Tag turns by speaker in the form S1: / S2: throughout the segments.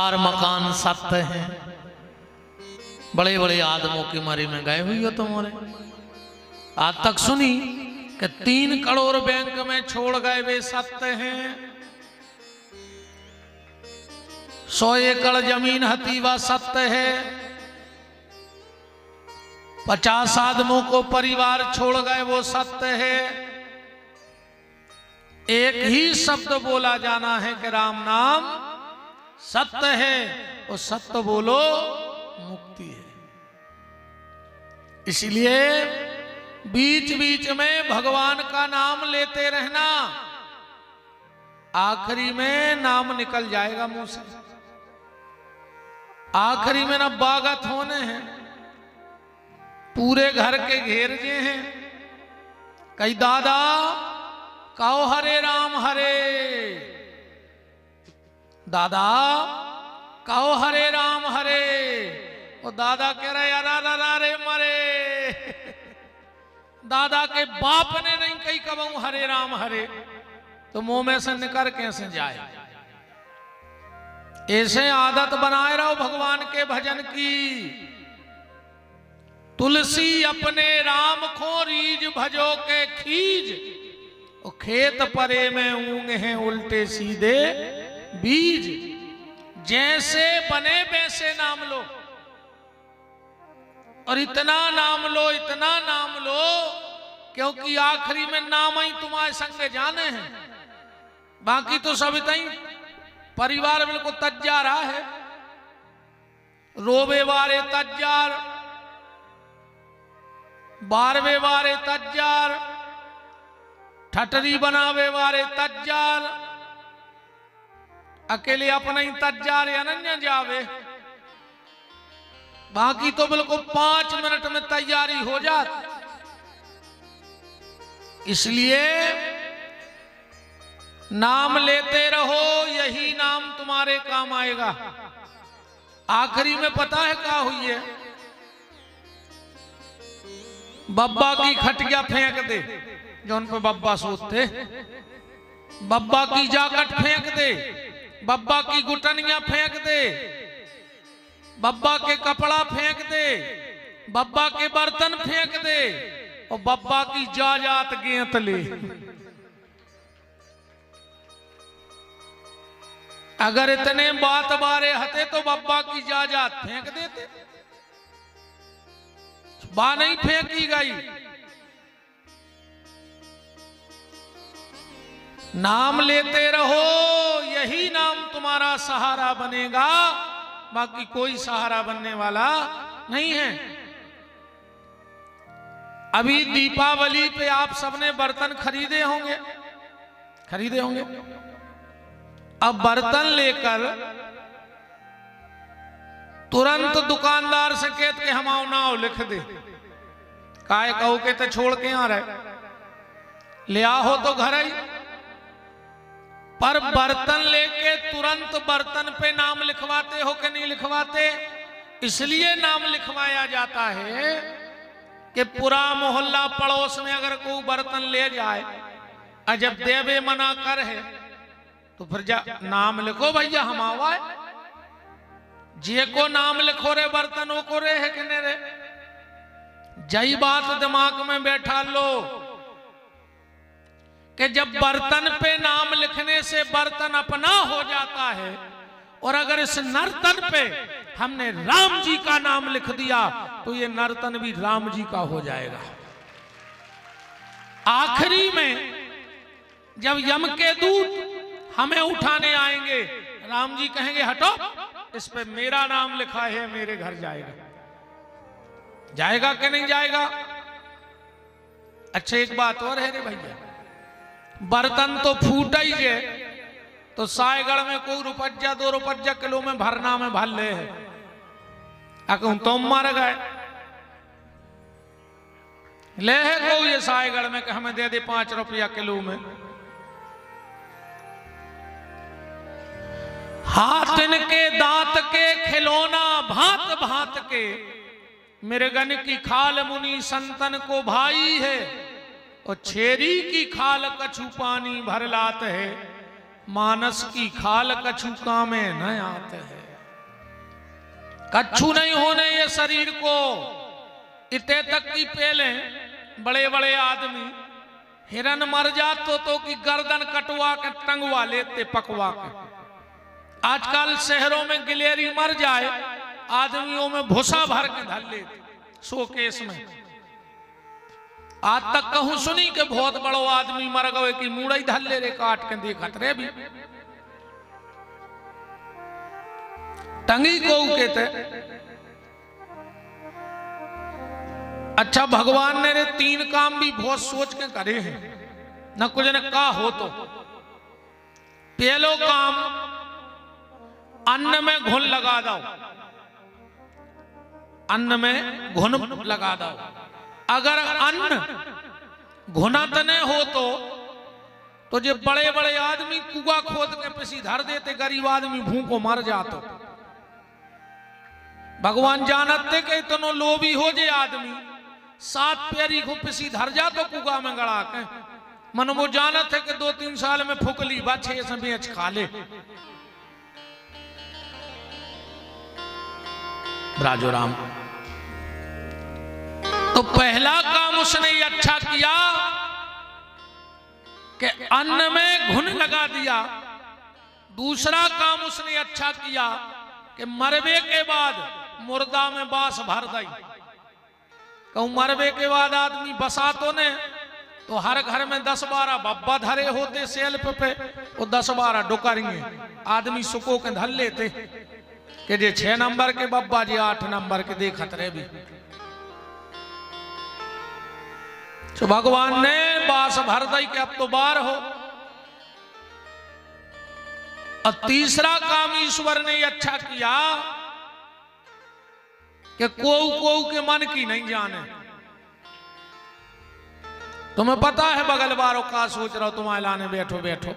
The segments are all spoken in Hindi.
S1: चार मकान सत्य हैं, बड़े बड़े आदमों की मरी में गए हुई हो तुम्हारे। आज तक सुनी कि 3 करोड़ बैंक में छोड़ गए वे सत्य हैं। 100 एकड़ जमीन हतीवा सत्य है। 50 आदमों को परिवार छोड़ गए वो सत्य है। एक ही शब्द बोला जाना है कि राम नाम सत्य है, और सत्य बोलो मुक्ति है। इसलिए बीच बीच में भगवान का नाम लेते रहना, आखिरी में नाम निकल जाएगा मुंह से। आखिरी में ना बागत होने हैं, पूरे घर के घेर जे हैं। कई दादा कहो हरे राम हरे, दादा कहो हरे राम हरे। और दादा कह रहे अरा रे मरे। दादा के बाप ने नहीं कही कबहू हरे राम हरे, तो मुंह में से निकल कैसे जाए। ऐसे आदत बनाए रहो भगवान के भजन की। तुलसी अपने राम को रीज भजो के खीज, और खेत परे में ऊंग हैं उल्टे सीधे बीज। जैसे बने वैसे नाम लो, और इतना नाम लो, इतना नाम लो, क्योंकि आखिरी में नाम ही तुम्हारे संग जाने हैं। बाकी तो सब इतनी परिवार बिल्कुल तज्जा रहा है। रोवे वारे तज्जार, 12वें वारे तज्जार, ठटरी बनावे वारे तज्जार, अकेले अपना ही तज्जार अनन्य जावे। बाकी तो बिल्कुल 5 मिनट में तैयारी हो जाती। इसलिए नाम लेते रहो, यही नाम तुम्हारे काम आएगा। आखिरी में पता है क्या हुई है? बब्बा की खटिया फेंक दे, जो उन पे बब्बा सोचते, बब्बा की जाकट फेंक दे, बब्बा की गुटनियां फेंक दे, बब्बा के कपड़ा फेंक दे, बब्बा के बर्तन फेंक दे, और बब्बा की जाजात गेंत ले। अगर इतने बात बारे हते तो बब्बा की जाजात फेंक देते। बा नहीं फेंकी गई। नाम लेते रहो, यही नाम तुम्हारा सहारा बनेगा। बाकी कोई सहारा बनने वाला नहीं है। अभी दीपावली पे आप सबने बर्तन खरीदे होंगे, खरीदे होंगे। अब बर्तन लेकर तुरंत दुकानदार से कहते कि हम आओ नाव लिख दे। काय कहो के तो छोड़ के आ रहे, ले आओ तो घर ही। पर बर्तन लेके तुरंत बर्तन पे नाम लिखवाते हो कि नहीं लिखवाते? इसलिए नाम लिखवाया जाता है कि पूरा मोहल्ला पड़ोस में अगर कोई बर्तन ले जाए, और जब देवे मना कर है तो फिर नाम लिखो भैया हम आवाए। जे को नाम लिखो रे बर्तनों को रे है कि नहीं रे। जही बात दिमाग में बैठा लो कि जब बर्तन पे नाम लिखने से बर्तन अपना हो जाता है, और अगर इस नर्तन पे हमने राम जी का नाम लिख दिया तो ये नर्तन भी राम जी का हो जाएगा। आखिरी में जब यम के दूत हमें उठाने आएंगे, राम जी कहेंगे हटो, इस पे मेरा नाम लिखा है, मेरे घर जाएगा। जाएगा कि नहीं जाएगा? अच्छा एक बात और है रे भैया, बर्तन तो फूट ही है, तो सायगढ़ में कोई रुपया 2 रुपया किलो में भरना में भर ले है। अकूं तुम मर गए, ले है को ये सायगढ़ में कि हमें दे दे 5 रुपया किलो में। हाथ इनके दांत के खिलौना भांत भांत के, मृगन की खाल मुनि संतन को भाई है, और छेरी की खाल कछु पानी भर लात है, मानस की खाल कछु कामे न आते है। कच्छू नहीं होने ये शरीर को। इतने तक की पहले बड़े बड़े आदमी हिरन मर जातो तो की गर्दन कटवा के टंगवा लेते पकवा के। आजकल शहरों में गिलेरी मर जाए आदमियों में भूसा भर के धर लेते शोकेस में। आज तक कहूं सुनी के बहुत बड़ो आदमी मर गए कि मुड़ई धर ले रे काट के देखत रे भी टंगी को कहते। अच्छा भगवान ने रे 3 काम भी बहुत सोच के करे हैं, न कुछ ने कहा हो तो। पहलो काम अन्न में घुन लगा दो, अन्न में घुन लगा दो। अगर अन्न घुनत न हो तो जो बड़े बड़े आदमी कुआ खोद के पिसी धर देते, गरीब आदमी भूखों मर जातो। भगवान जानते कि इतनो लोभी हो जे आदमी 7 पैरी को पिसी धर जा तो कुआ में गड़ा के। मन वो जानत है कि 2-3 साल में फुकली बाछे समय खा ले। राजो राम तो पहला काम उसने अच्छा किया कि अन्न में घुन लगा दिया। दूसरा काम उसने अच्छा किया कि मरवे के बाद मुर्दा में बांस भर दई। कहूं मरवे के बाद आदमी बसा तो ने तो हर घर में 10-12 बब्बा धरे होते सेल्फ पे, वो 10-12 डुकरिए आदमी सुको के धर लेते कि जे 6 नंबर के बब्बा जी 8 नंबर के देखत रहे भी। तो भगवान ने बांस भर दई के अब तो बार हो। और तीसरा काम ईश्वर ने अच्छा किया कि कोऊ के मन की नहीं जाने। तुम्हें पता है बगल बारों का सोच रहा हो तुम लाने बैठो बैठो,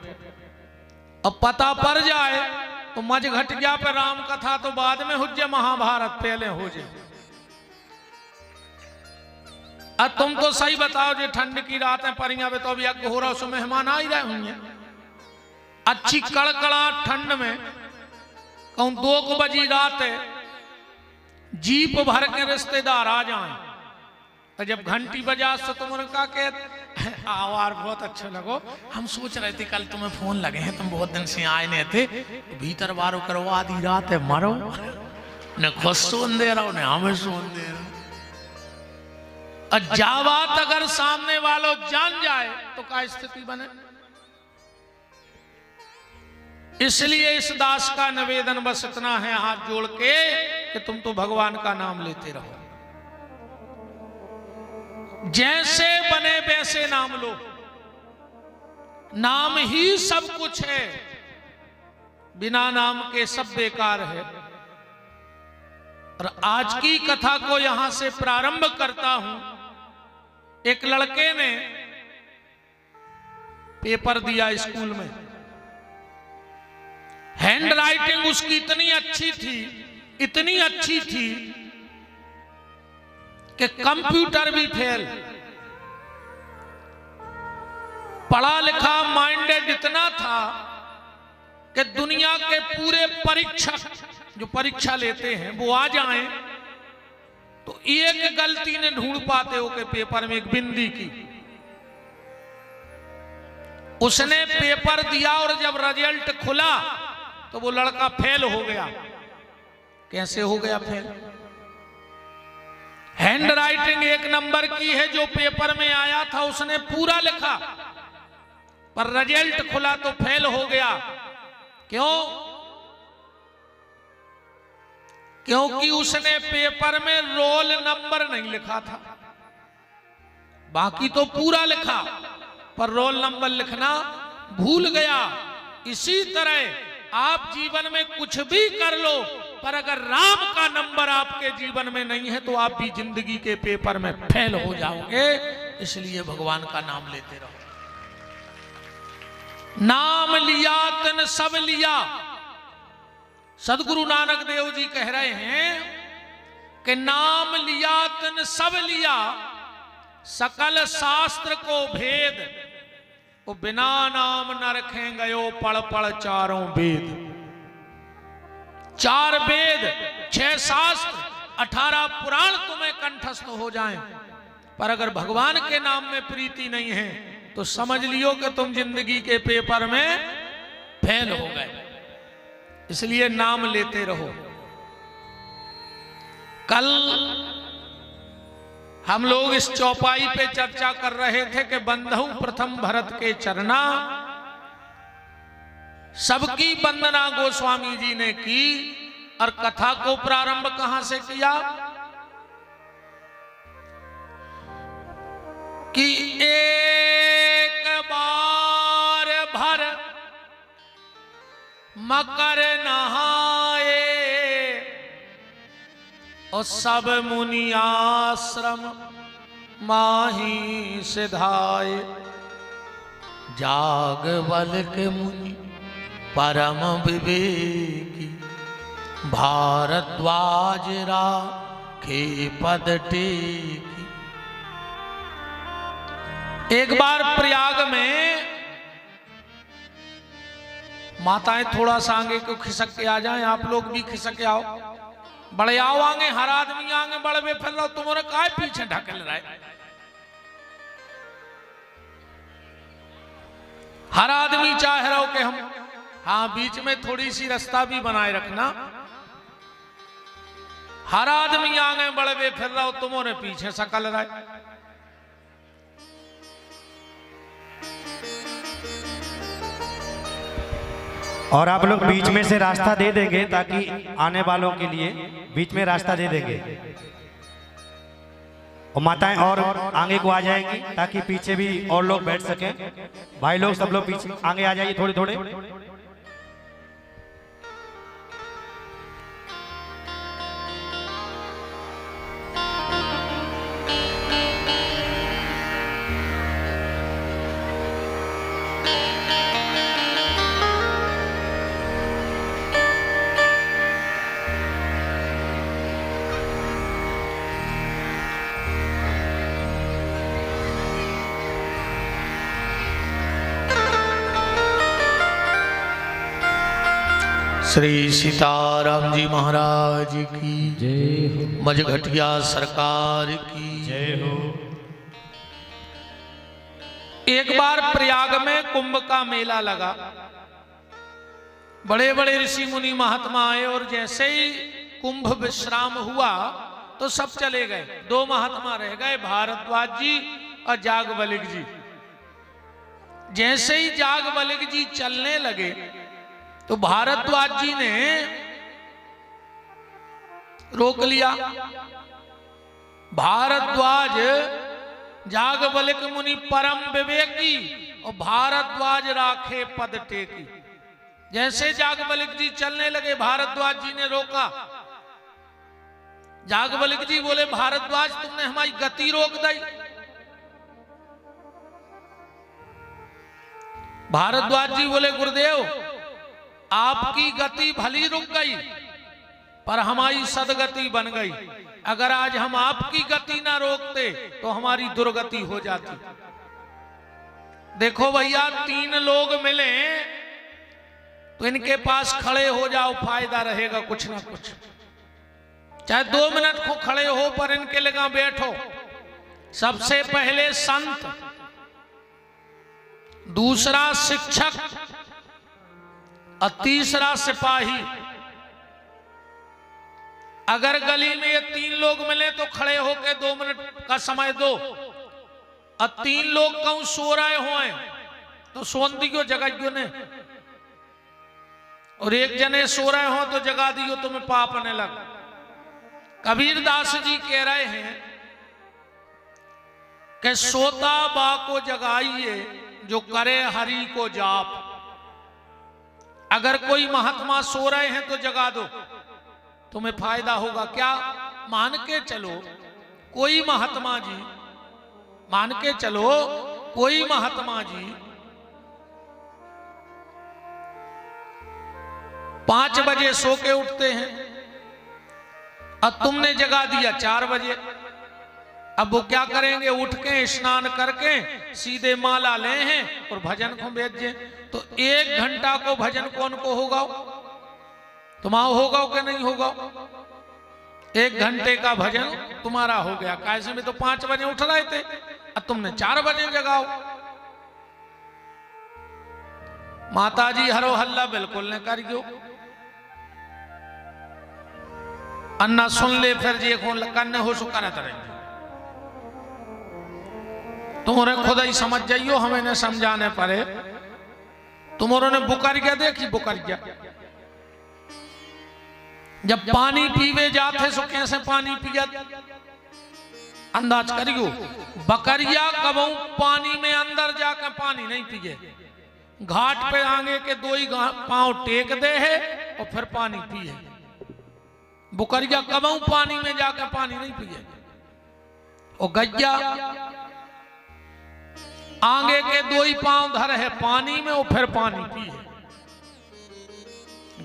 S1: अब पता पड़ जाए तो मज घट गया पे राम कथा तो बाद में हो जाए, महाभारत पहले हो जाए। अब तुम तो सही बताओ जो ठंड की रातें परियां तो अभी यज्ञ हो रहा उसमें मेहमान आ ही रहे होंगे। अच्छी कड़कड़ा ठंड में कहूं 2 बजी रात जीप भर के रिश्तेदार आ जाए तो जब घंटी बजा तो तुम उनका के आवार बहुत अच्छा लगो, हम सोच रहे थे कल तुम्हें फोन लगे हैं, तुम बहुत दिन से आए नहीं थे, भीतर बारो करो आधी रात है मरो न खुद सोन दे रहा हो न हमें सोन दे रहा। और जावात अगर सामने वालों जान जाए तो क्या स्थिति बने। इसलिए इस दास का निवेदन बस इतना है हाथ जोड़ के कि तुम तो भगवान का नाम लेते रहो, जैसे बने वैसे नाम लो। नाम ही सब कुछ है, बिना नाम के सब बेकार है। और आज की कथा को यहां से प्रारंभ करता हूं। एक लड़के ने पेपर दिया स्कूल में, हैंड राइटिंग उसकी इतनी अच्छी थी, इतनी अच्छी थी कि कंप्यूटर भी फेल। पढ़ा लिखा माइंडेड इतना था कि दुनिया के पूरे परीक्षक जो परीक्षा लेते हैं वो आ जाएं तो एक गलती ने ढूंढ पाते हो कि पेपर में एक बिंदी की। उसने पेपर दिया और जब रिजल्ट खुला तो वो लड़का फेल हो गया। कैसे हो गया फेल? हैंड राइटिंग 1 नंबर की है, जो पेपर में आया था उसने पूरा लिखा, पर रिजल्ट खुला तो फेल हो गया। क्यों? क्योंकि उसने पेपर में रोल नंबर नहीं लिखा था। बाकी तो पूरा लिखा पर रोल नंबर लिखना भूल गया। इसी तरह आप जीवन में कुछ भी कर लो, पर अगर राम का नंबर आपके जीवन में नहीं है तो आप भी जिंदगी के पेपर में फेल हो जाओगे। इसलिए भगवान का नाम लेते रहो। नाम लिया तन सब लिया। सदगुरु नानक देव जी कह रहे हैं कि नाम लिया तन सब लिया, सकल शास्त्र को भेद, वो बिना नाम न रखें गयो पढ़ पढ़ चारों वेद। 4 वेद 6 शास्त्र 18 पुराण तुम्हें कंठस्थ हो जाएं, पर अगर भगवान के नाम में प्रीति नहीं है तो समझ लियो कि तुम जिंदगी के पेपर में फेल हो गए। इसलिए नाम लेते रहो। कल हम लोग इस चौपाई पे चर्चा कर रहे थे कि बंधु प्रथम भरत के चरना, सबकी वंदना गोस्वामी जी ने की। और कथा को प्रारंभ कहां से किया कि एक बार भर मकर नहाए और सब मुनि आश्रम माही सिधाए। जागवल्क मुनि परम विवेकी, भारद्वाज राखे पद टेकी। एक बार प्रयाग में माताएं थोड़ा सा आगे को खिसक के आ जाएं, आप लोग भी खिसक के आओ। बड़े आओ आगे, हर आदमी आगे बड़े फिर रहो, तुम्हारे काय पीछे ढकेल रहे। हर आदमी चाह रहा हो कि हम, हाँ बीच में थोड़ी सी रास्ता भी बनाए रखना। हर आदमी आगे बड़े फिर रहा हो, तुम्हारे पीछे सकल रहे।
S2: और आप लोग बीच में से रास्ता दे देंगे ताकि आने वालों के लिए बीच में रास्ता दे देंगे। और माताएं और आगे को आ जाएंगी ताकि पीछे भी और लोग बैठ सकें। भाई लोग सब लोग पीछे आगे आ जाइए थोड़े थोड़े।
S1: श्री सीताराम जी महाराज की जय हो। मझघटिया सरकार की जय हो। एक बार प्रयाग में कुंभ का मेला लगा। बड़े बड़े ऋषि मुनि महात्मा आए और जैसे ही कुंभ विश्राम हुआ तो सब चले गए। दो महात्मा रह गए, भारद्वाज जी और जागवल्क जी। जैसे ही जागवल्क जी चलने लगे तो भारद्वाज जी ने रोक लिया। भारद्वाज जागवल्क मुनि परम विवेकी और भारद्वाज राखे पद टेकी। जैसे जागवल्क जी चलने लगे भारद्वाज जी ने रोका। जागवल्क जी बोले, भारद्वाज तुमने हमारी गति रोक दी। भारद्वाज जी बोले, गुरुदेव आपकी गति भली रुक गई पर हमारी सदगति बन गई। अगर आज हम आपकी गति ना रोकते तो हमारी दुर्गति हो जाती। देखो भैया, 3 लोग मिले तो इनके पास खड़े हो जाओ, फायदा रहेगा कुछ ना कुछ। चाहे 2 मिनट को खड़े हो पर इनके लगा बैठो। सबसे पहले संत, दूसरा शिक्षक और तीसरा सिपाही। अगर गली में ये 3 लोग मिले तो खड़े होकर 2 मिनट का समय दो। और 3 लोग कहूं सो रहे हो तो सोन दियो, जगाइयो ने। और एक जने सो रहे हो तो जगा दियो, तुम्हें पाप ने लगा। कबीरदास जी कह रहे हैं कि सोता बा को जगाइए जो करे हरि को जाप। अगर कोई महात्मा सो रहे हैं तो जगा दो, तुम्हें फायदा होगा। क्या मान के चलो कोई महात्मा जी, मान के चलो कोई महात्मा जी 5 बजे सो के उठते हैं और तुमने जगा दिया 4 बजे। अब वो क्या करेंगे? उठ के स्नान करके सीधे माला ले हैं और भजन को भेजे। तो 1 घंटा को भजन कौन को होगा? तुम्हारा होगा कि नहीं होगा? 1 घंटे का भजन तुम्हारा हो गया। कैसे में तो 5 बजे उठ रहे थे, अब तुमने 4 बजे जगाओ। माता जी हरो हल्ला बिल्कुल ने करियो। अन्ना सुन ले फिर जे कन्ने हो सो करत रहे। तुम्हारे खुद ही समझ जाइयो, हमें ने समझाने पड़े। तुम्हारों ने बुकरिया देखी, बुकरिया जब पानी पीवे जाते सो कैसे पानी पिया अंदाज करियो। बकरिया कबू पानी में अंदर जाकर पानी नहीं पिए, घाट पे आगे के 2 ही पांव टेक दे है और फिर पानी पिए। बुकरिया कबू पानी में जाकर पानी नहीं पिए। और गैया आगे के 2 ही पांव धर है पानी में और फिर पानी पिए।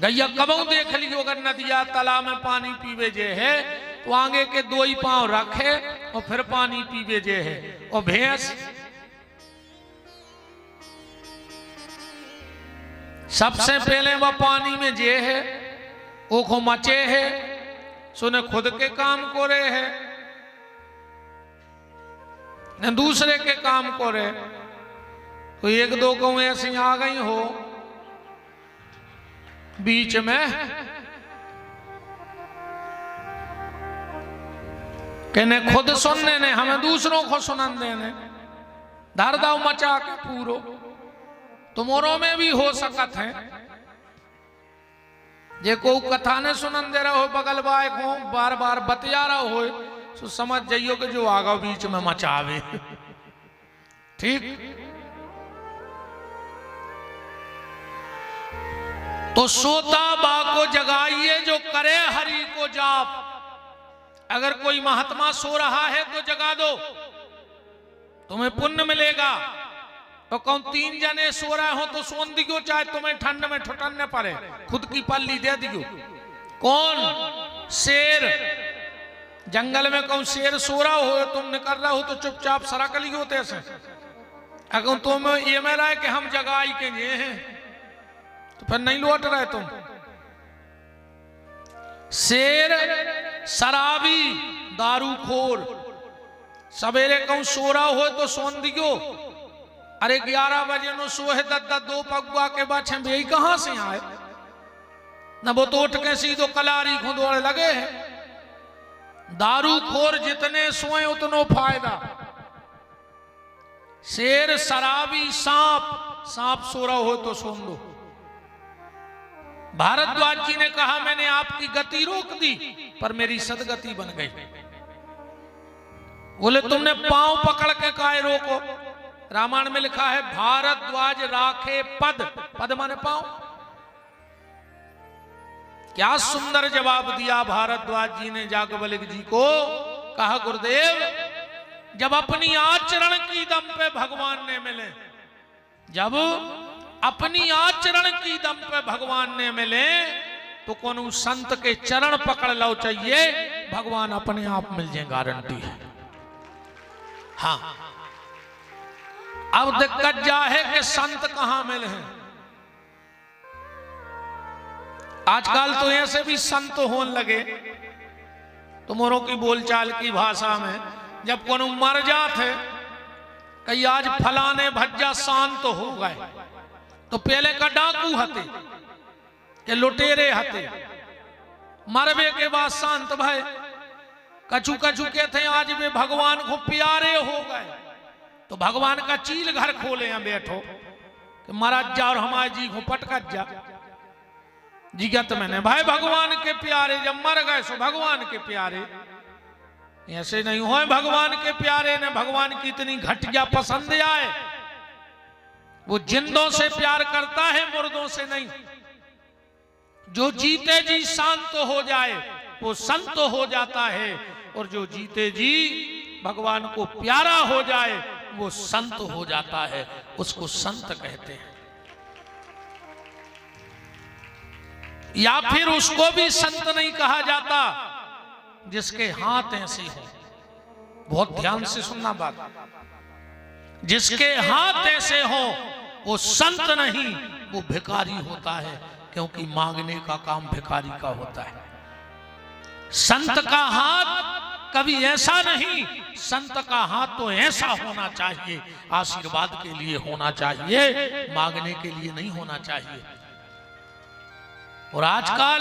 S1: गैया कबू देख लियो अगर नदिया तालाब में पानी पीवे जे है तो आगे के 2 ही पांव रखे और फिर पानी पीवे जे है। और भैंस सबसे पहले वह पानी में जे है वो को मचे है, सुने खुद के काम को रहे है न दूसरे के काम को रहे। तो 1-2 गौ ऐसी आ गई हो बीच में कहने खुद सुनने ने हमें दूसरों को सुनन देने, धर दाव मचा के पूरो। तुम्हारों में भी हो सकत है जे को कथा ने सुनन दे रहा हो बगल बाय को बार बार बतिया रहा हो तो समझ जाइयो कि जो आगा बीच में मचावे। ठीक, तो सोता बा को जगाइए जो करे हरि को जाप। अगर कोई महात्मा सो रहा है तो जगा दो, तुम्हें पुण्य मिलेगा। तो कौन 3 जने सो रहे हो तो सोन दियो, चाहे तुम्हें ठंड में ठुटने पड़े, खुद की पल्ली दे दियो। कौन शेर जंगल में कौन शेर सो रहा हो तुम निकल रहा हो तो चुपचाप सरक लियो तैसे। अगर तुम ये में रहे कि हम जगाई के ये हैं तो फिर नहीं लौट रहे तुम। शेर शराबी दारूखोर सवेरे कहूं सो रहा हो तो सोन दियो। अरे 11 बजे नो सोहे 2 पगुआ के बाछे भी कहां से आए न, वो तो उठ के सीधो कलारी को दौड़े लगे हैं। दारूखोर जितने सोए उतनो फायदा। शेर शराबी सांप सो रहा हो तो सुन लो। भारद्वाज जी ने कहा मैंने आपकी गति रोक दी पर मेरी सदगति बन गई। बोले तुमने पांव पकड़ के काहे रोको? रामायण में लिखा है भारद्वाज राखे पद माने पांव। क्या सुंदर जवाब दिया भारद्वाज जी ने जागवल्क्य जी को। कहा गुरुदेव जब अपनी आचरण की दम पे भगवान ने मिले, जब अपनी आचरण की दम पे भगवान ने मिले तो कौन संत के चरण पकड़ लो चाहिए, भगवान अपने आप मिल जाए, गारंटी है। हाँ, अब दिक्कत जा है कि संत कहां मिले हैं। आजकल तो ऐसे भी संत होने लगे तुम्हारों की बोलचाल की भाषा में, जब कोनो मर जाते कई आज फलाने भज्जा शांत हो गए तो पहले का डाकू हते के लुटेरे हते, मरवे के बाद शांत भय। कछु के थे आज वे भगवान को प्यारे हो गए तो भगवान का चील घर खोले हैं बैठो कि महाराज जा और हमारे जी को पटकत जा। जिगत मैंने भाई भगवान के प्यारे जब मर गए सो भगवान के प्यारे। ऐसे नहीं हो भगवान के प्यारे ने भगवान की इतनी घटिया पसंद आए। वो जिंदों से प्यार करता है, मुर्दों से नहीं। जो जीते जी शांत हो जाए वो संत हो जाता है, और जो जीते जी भगवान को प्यारा हो जाए वो संत हो जाता है, उसको संत कहते हैं। या फिर उसको भी संत नहीं कहा जाता जिसके हाथ ऐसे हो। बहुत ध्यान से सुनना बात, जिसके हाथ ऐसे हो वो संत नहीं, वो भिखारी होता है, क्योंकि मांगने का काम भिखारी का होता है। संत का हाथ कभी ऐसा नहीं, संत का हाथ तो ऐसा होना चाहिए, आशीर्वाद के लिए होना चाहिए, मांगने के लिए नहीं होना चाहिए। और आजकल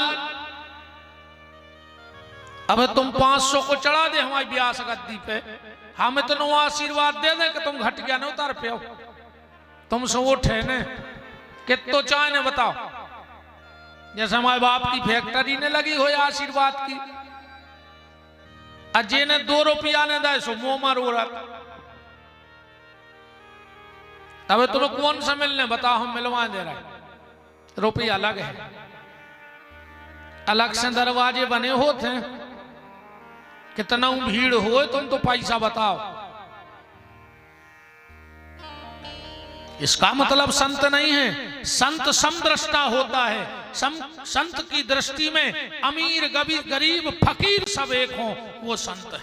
S1: अब तुम 500 को चढ़ा दे हमारी ब्यास गद्दी पे, हमें तो नो आशीर्वाद दे दे कि तुम घट गया न उतार पे हो, तुम सो उठे ने कितो चाहे ने बताओ। जैसे हमारे बाप की फैक्ट्री ने लगी हो आशीर्वाद की, अजय ने 2 रुपया ने दे सो मुंह मारो रहा। अब तुम्हें कौन सा मिलने बताओ, हम मिलवा दे रहे, रुपया अलग है, अलग से दरवाजे बने होते हैं, कितना भीड़ हो तुम तो पैसा बताओ। इसका मतलब संत नहीं है, संत समदृष्टा होता है। संत की दृष्टि में अमीर गरीब फकीर सब एक हो, वो संत है।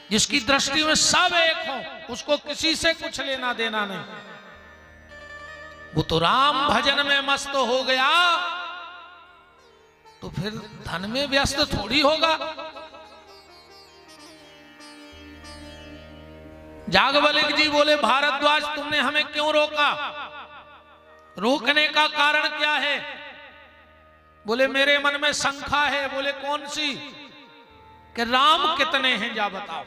S1: जिसकी दृष्टि में सब एक हो, उसको किसी से कुछ लेना देना नहीं। वो तो राम भजन में मस्त हो गया तो फिर धन में व्यस्त थोड़ी होगा। जागवल्क्य जी बोले, भारद्वाज तुमने हमें क्यों रोका? रोकने का कारण क्या है? बोले मेरे मन में शंका है। बोले कौन सी? कि राम कितने हैं जा बताओ।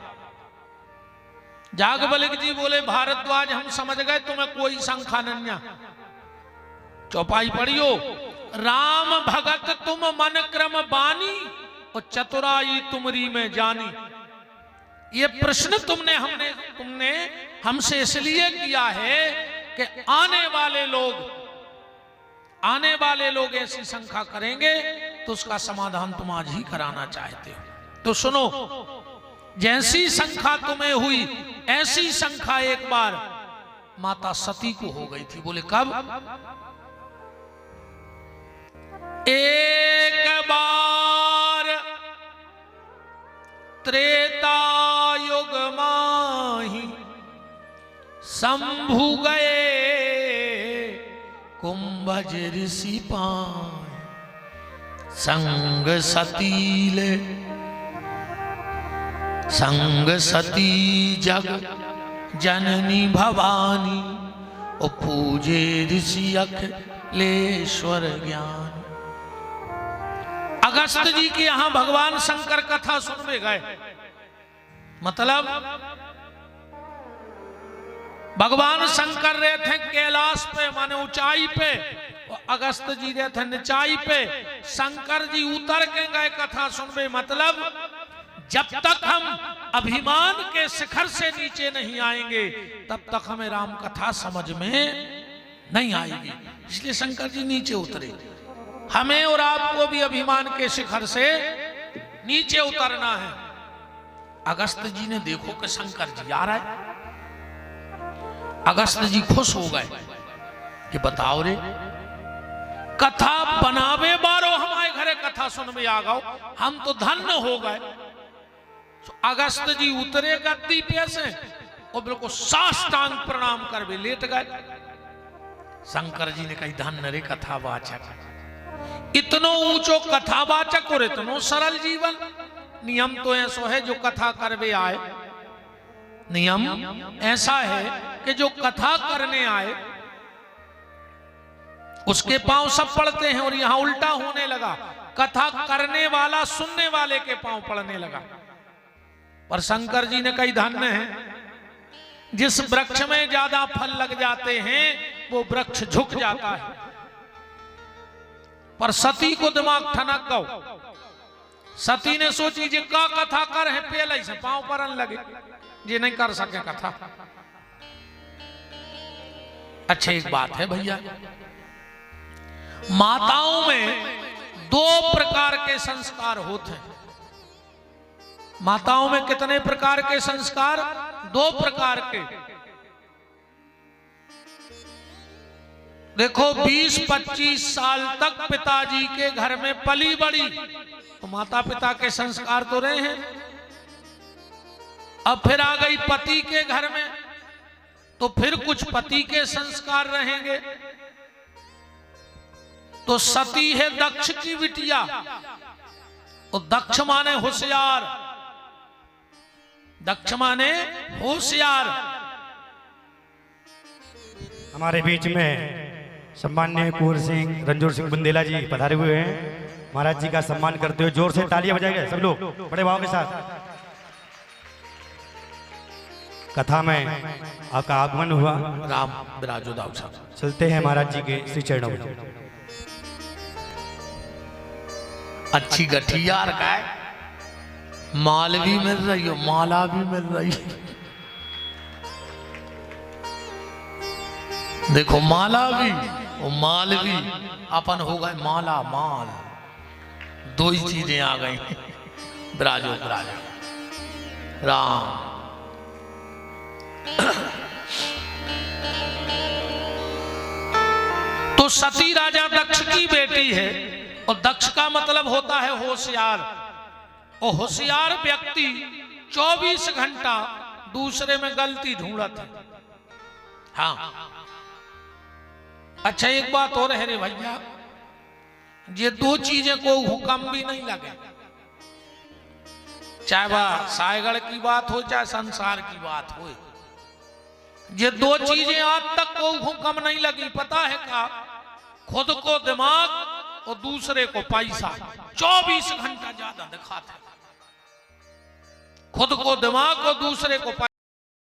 S1: जागवल्क्य जी बोले, भारद्वाज हम समझ गए तुम्हें कोई शंका नहीं। चौपाई पढ़ियो, राम भगत तुम मन क्रम बानी और चतुराई तुमरी में जानी। ये प्रश्न तुमने हमसे इसलिए किया है कि आने वाले लोग ऐसी शंका करेंगे तो उसका समाधान तुम आज ही कराना चाहते हो। तो सुनो, जैसी शंका तुम्हें हुई ऐसी शंका एक बार माता सती को हो गई थी। बोले कब? एक बार त्रेता युग माही शंभु गए कुंभज ऋषि पाए संग सती जग जननी भवानी और पूजे ऋषि अखिलेश्वर ज्ञान। अगस्त जी के यहां भगवान शंकर कथा सुनने गए। मतलब भगवान शंकर रहे थे कैलाश पे, माने ऊंचाई पे, और अगस्त जी रहे थे निचाई पे। शंकर जी उतर के गए कथा सुनने। मतलब जब तक हम अभिमान के शिखर से नीचे नहीं आएंगे तब तक हमें राम कथा समझ में नहीं आएगी। इसलिए शंकर जी नीचे उतरे। हमें और आपको भी अभिमान के शिखर से नीचे उतरना है। अगस्त जी ने देखो कि शंकर जी आ रहा है। अगस्त जी खुश हो गए कि बताओ रे, कथा बनावे बारो हमारे घरे कथा सुनवे आ गओ, हम तो धन्य हो गए। तो अगस्त जी उतरे गद्दी पे से और बिल्कुल साष्टांग प्रणाम करवे लेट गए। शंकर जी ने कही धन्य रे कथावाचक, इतनो ऊंचो कथावाचक और इतनो सरल जीवन। नियम तो ऐसा है जो कथा करवे आए, नियम ऐसा है कि जो कथा करने आए उसके पांव सब पड़ते हैं। और यहां उल्टा होने लगा, कथा करने वाला सुनने वाले के पांव पड़ने लगा। पर शंकर जी ने कही धन्य है, जिस वृक्ष में ज्यादा फल लग जाते हैं वो वृक्ष झुक जाता है। पर सती को दिमाग ठनक गो। सती ने सोची जी का कथा कर है, पहले से पांव परन लगे, ये नहीं कर सके कथा। अच्छा एक बात है भैया, माताओं में 2 प्रकार के संस्कार होते हैं। माताओं में कितने प्रकार के संस्कार? 2 प्रकार के। देखो 20-25 साल तक पिताजी के घर में पली बड़ी तो माता पिता के संस्कार तो रहे हैं। अब फिर आ गई पति के घर में तो फिर कुछ पति के संस्कार रहेंगे। तो सती है दक्ष की बिटिया, और दक्ष माने होशियार, दक्ष माने होशियार।
S2: हमारे बीच में सम्मान्य कुंवर सिंह रणजोर सिंह बुंदेला जी पधारे हुए हैं। महाराज जी का सम्मान करते हुए जोर से तालियां बजाएंगे सब लोग बड़े भाव के साथ। कथा में आपका आगमन हुआ,
S1: राम बिराजो दाऊ साहब।
S2: चलते हैं महाराज जी के श्री चरणों में।
S1: अच्छी गठियार का है, माल भी मिल रही हो, माला भी मिल रही है। देखो माला भी और माल भी, अपन हो गए माला माल, दो ही चीजें आ गई। बिराजो बिराजो राम। तो सती राजा दक्ष की बेटी है, और दक्ष का मतलब होता है होशियार। और होशियार व्यक्ति 24 घंटा दूसरे में गलती ढूंढता है। हाँ, अच्छा एक बात और है रे भैया, ये दो चीजें को हुक्म भी नहीं लगे, चाहे वह सायगढ़ की बात हो चाहे संसार की बात हो, ये दो चीजें आज तक को हुक्म नहीं लगी। पता है क्या? खुद को दिमाग और दूसरे को पैसा। 24 घंटा ज्यादा दिखाते, खुद को दिमाग और दूसरे को पैसा।